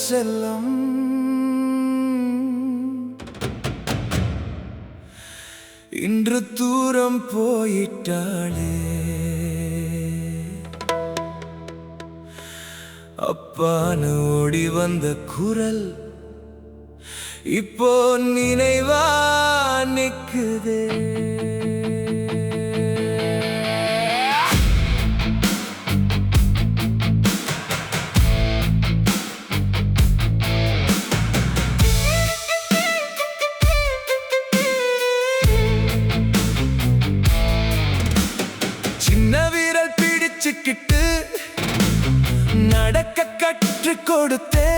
செல்லம் இன்று தூரம் போயிட்டாளே. அப்பான்னு ஓடி வந்த குரல் இப்போ நினைவா நிக்குதே. சின்ன வீரல் பிடிச்சுக்கிட்டு நடக்க கற்றுக் கொடுத்தே.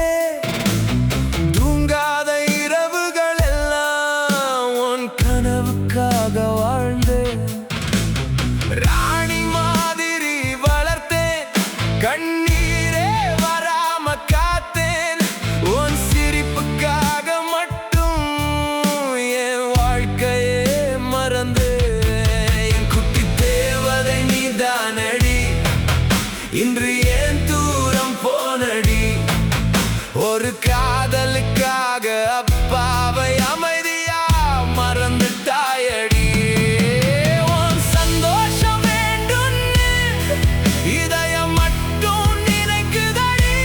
தூங்காத இரவுகள் எல்லாம் உன் கனவுக்காக வாழ்ந்தே. ராணி மாதிரி வளர்த்தேன், கண்ணீரே வராம காத்தேன். உன் சிரிப்புக்காக மட்டும் என் வாழ்க்கையே மறந்து. என் குட்டி தேவதை நீதானடி, இன்று ஏன் தூரம் போனடி. ஒரு காதலுக்காக அப்பாவை அமைதியா மறந்துட்டாயடி. உன் சந்தோஷம் வேண்டும்னு இதயம் மட்டும் நினைக்குதடி.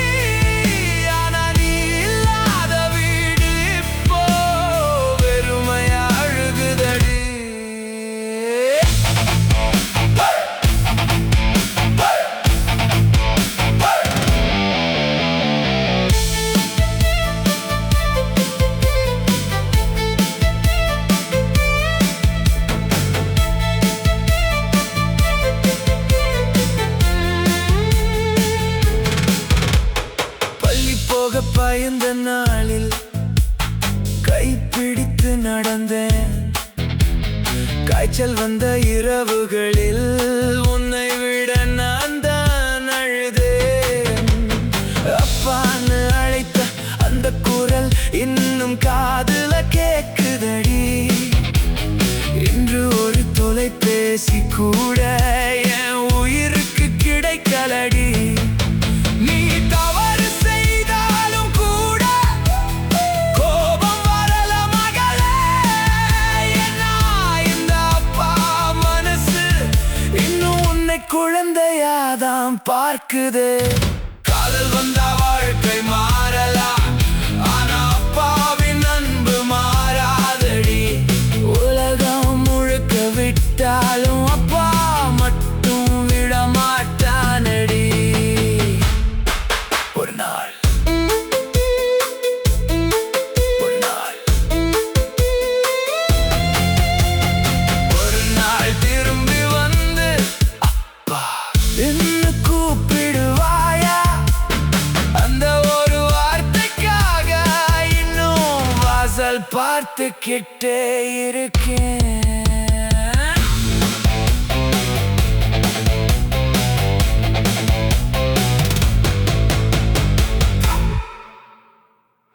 ஆனா நீ இல்லாத வீடு இப்போ வெறுமையா அழுகுதடி. பயந்த நாளில் கைப்பிடித்து நடந்தேன். காய்ச்சல் வந்த இரவுகளில் உன்னை விட நான் தான் அழுதேன். அப்பான்னு அழைத்த அந்த குரல் இன்னும் காதுல கேக்குதடி. இன்று ஒரு தொலைபேசி கூட என் உயிருக்கு கிடைக்கலடி. நீ தவறு செய்தாலும் கூட கோபம் வரல மகளே. ஏன்னா இந்த அப்பா மனசு இன்னும் உன்னை குழந்தையாதான் பார்க்குது. காதல் வந்தா வாழ்க்கை மாறலாம், ஆனா அப்பாவின் அன்பு மாறாதடி. உலகம் முழுக்க விட்டாலும் அப்பா மட்டும் விட மாட்டானடி. ஒரு நாள் திரும்பி வந்து அப்பா என்று கூப்பிடுவாயா. அந்த ஒரு வார்த்தைக்காக இன்னும் வாசல் பார்த்துக்கிட்டே இருக்கேன்.